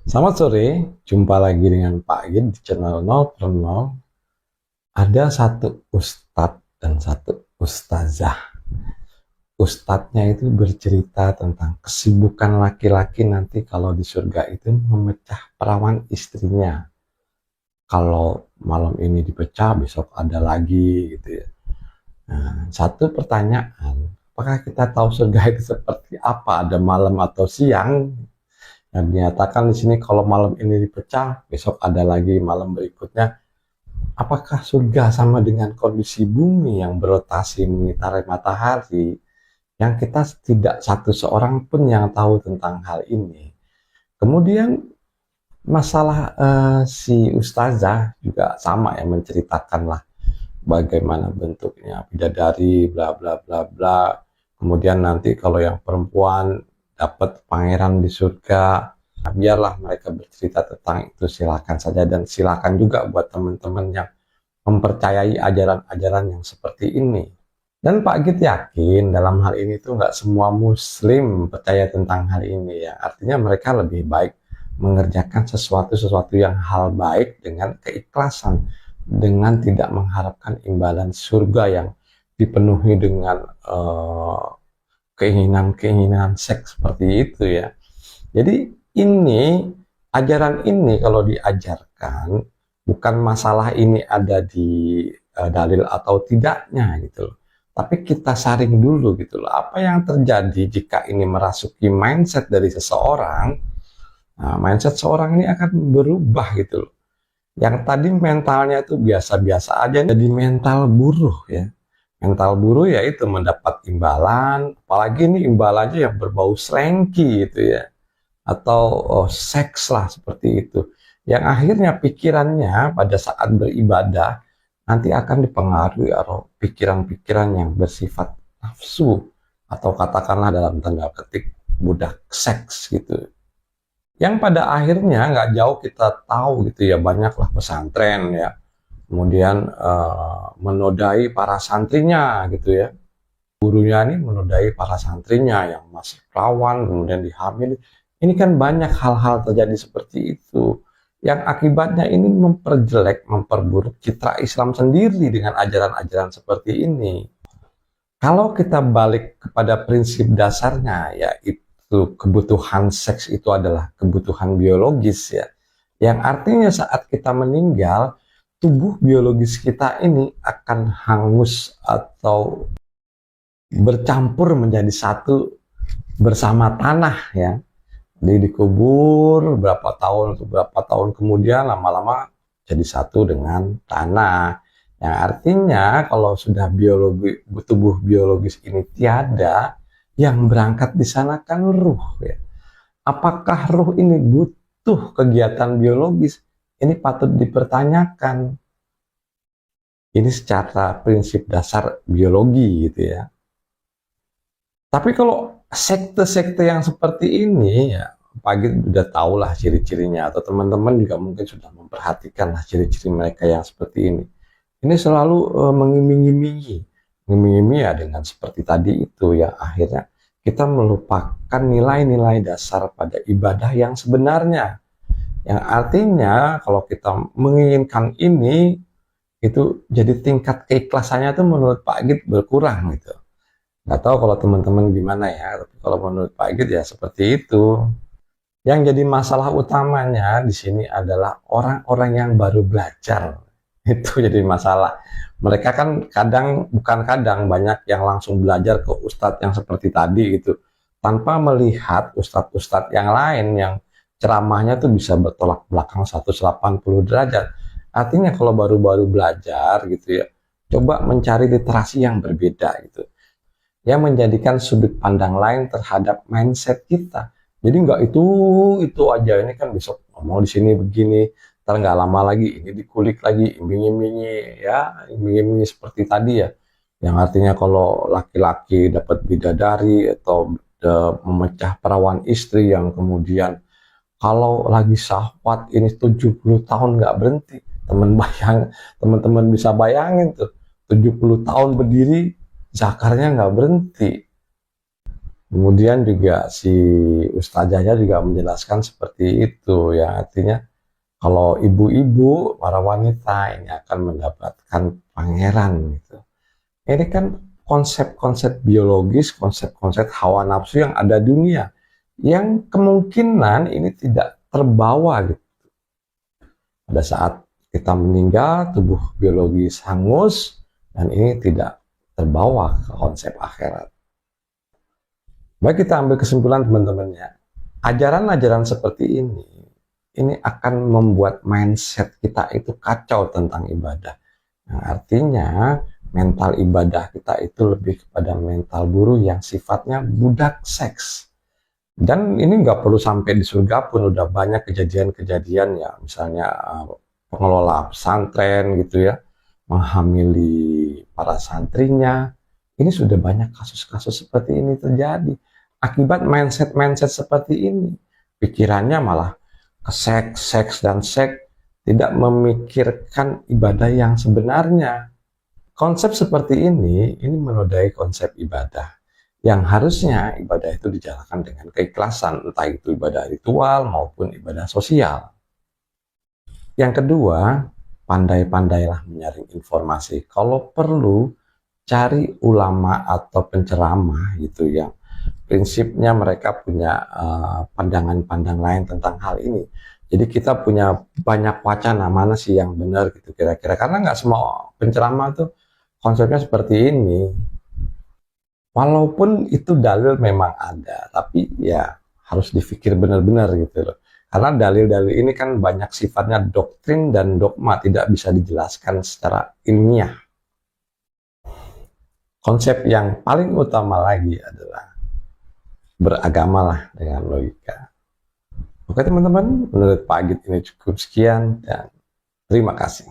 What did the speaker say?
Selamat sore, jumpa lagi dengan Pak Gid di channel 0 per 0. Ada satu ustadz dan satu ustazah. Ustadznya itu bercerita tentang kesibukan laki-laki nanti kalau di surga itu memecah perawan istrinya. Kalau malam ini dipecah, besok ada lagi gitu ya. Nah, satu pertanyaan, apakah kita tahu surga itu seperti apa? Ada malam atau siang? Yang dinyatakan di sini kalau malam ini dipecah, besok ada lagi malam berikutnya. Apakah surga sama dengan kondisi bumi yang berotasi mengitari matahari, yang kita tidak satu seorang pun yang tahu tentang hal ini. Kemudian masalah si ustazah juga sama ya, menceritakan lah bagaimana bentuknya bidadari bla bla bla bla. Kemudian nanti kalau yang perempuan dapat pangeran di surga, nah, biarlah mereka bercerita tentang itu, silakan saja. Dan silakan juga buat teman-teman yang mempercayai ajaran-ajaran yang seperti ini. Dan Pak Git yakin dalam hal ini tuh nggak semua muslim percaya tentang hal ini ya. Artinya mereka lebih baik mengerjakan sesuatu yang hal baik dengan keikhlasan, dengan tidak mengharapkan imbalan surga yang dipenuhi dengan keinginan-keinginan seks seperti itu ya. Jadi ini, ajaran ini kalau diajarkan, bukan masalah ini ada di dalil atau tidaknya gitu loh. Tapi kita saring dulu gitu loh. Apa yang terjadi jika ini merasuki mindset dari seseorang? Nah, mindset seorang ini akan berubah gitu loh. Yang tadi mentalnya itu biasa-biasa aja jadi mental buruh ya. Mental buruh ya itu mendapat imbalan, apalagi ini imbalannya yang berbau sranky gitu ya, atau seks lah seperti itu, yang akhirnya pikirannya pada saat beribadah nanti akan dipengaruhi oleh pikiran-pikiran yang bersifat nafsu, atau katakanlah dalam tanda ketik budak seks gitu, yang pada akhirnya nggak jauh kita tahu gitu ya, banyaklah pesantren ya kemudian menodai para santrinya gitu ya, gurunya ini menodai para santrinya yang masih perawan kemudian dihamil. Ini kan banyak hal-hal terjadi seperti itu, yang akibatnya ini memperjelek, memperburuk citra Islam sendiri dengan ajaran-ajaran seperti ini. Kalau kita balik kepada prinsip dasarnya, yaitu kebutuhan seks itu adalah kebutuhan biologis ya, yang artinya saat kita meninggal, tubuh biologis kita ini akan hangus atau bercampur menjadi satu bersama tanah ya. Jadi dikubur berapa tahun kemudian lama-lama jadi satu dengan tanah. Yang artinya kalau sudah tubuh biologis ini tiada, yang berangkat di sana kan ruh ya. Apakah ruh ini butuh kegiatan biologis? Ini patut dipertanyakan. Ini secara prinsip dasar biologi gitu ya. Tapi kalau sekte-sekte yang seperti ini ya, pagi udah tahu lah ciri-cirinya, atau teman-teman juga mungkin sudah memperhatikan lah ciri-ciri mereka yang seperti ini. Ini selalu mengiming-imingi, ya dengan seperti tadi itu ya, akhirnya kita melupakan nilai-nilai dasar pada ibadah yang sebenarnya. Yang artinya kalau kita menginginkan ini, itu jadi tingkat keikhlasannya tuh menurut Pak Gid berkurang gitu. Nggak tahu kalau teman-teman gimana ya, tapi kalau menurut Pak Gid ya seperti itu. Yang jadi masalah utamanya di sini adalah orang-orang yang baru belajar. Itu jadi masalah. Mereka kan kadang, bukan kadang, banyak yang langsung belajar ke ustadz yang seperti tadi gitu, tanpa melihat ustadz-ustadz yang lain yang ceramahnya tuh bisa bertolak belakang 180 derajat. Artinya kalau baru-baru belajar gitu ya, coba mencari literasi yang berbeda gitu, yang menjadikan sudut pandang lain terhadap mindset kita. Jadi nggak itu aja, ini kan besok mau di sini begini, ntar nggak lama lagi ini dikulik lagi, iming-imingi ya, iming-imingi seperti tadi ya, yang artinya kalau laki-laki dapat bidadari atau memecah perawan istri, yang kemudian kalau lagi syahwat ini 70 tahun nggak berhenti. Teman-teman bisa bayangin tuh, 70 tahun berdiri zakarnya nggak berhenti. Kemudian juga si ustazahnya juga menjelaskan seperti itu ya, artinya kalau ibu-ibu, para wanita ini akan mendapatkan pangeran gitu. Ini kan konsep-konsep biologis, konsep-konsep hawa nafsu yang ada di dunia, yang kemungkinan ini tidak terbawa gitu. Pada saat kita meninggal, tubuh biologis hangus, dan ini tidak terbawa ke konsep akhirat. Baik, kita ambil kesimpulan teman-teman ya. Ajaran-ajaran seperti ini akan membuat mindset kita itu kacau tentang ibadah. Yang artinya mental ibadah kita itu lebih kepada mental buruh yang sifatnya budak seks. Dan ini nggak perlu sampai di surga pun, udah banyak kejadian-kejadian ya, misalnya pengelola pesantren gitu ya, menghamili para santrinya. Ini sudah banyak kasus-kasus seperti ini terjadi. Akibat mindset-mindset seperti ini, pikirannya malah ke seks, seks, dan seks, tidak memikirkan ibadah yang sebenarnya. Konsep seperti ini menodai konsep ibadah. Yang harusnya ibadah itu dijalankan dengan keikhlasan, entah itu ibadah ritual maupun ibadah sosial. Yang kedua, pandai-pandailah menyaring informasi. Kalau perlu, cari ulama atau penceramah gitu yang prinsipnya mereka punya pandangan-pandangan lain tentang hal ini. Jadi kita punya banyak wacana, mana sih yang benar gitu kira-kira. Karena nggak semua penceramah tuh konsepnya seperti ini. Walaupun itu dalil memang ada, tapi ya harus dipikir benar-benar gitu loh. Karena dalil-dalil ini kan banyak sifatnya doktrin dan dogma, tidak bisa dijelaskan secara ilmiah. Konsep yang paling utama lagi adalah beragamalah dengan logika. Oke teman-teman, menurut Pak Agit ini cukup sekian dan terima kasih.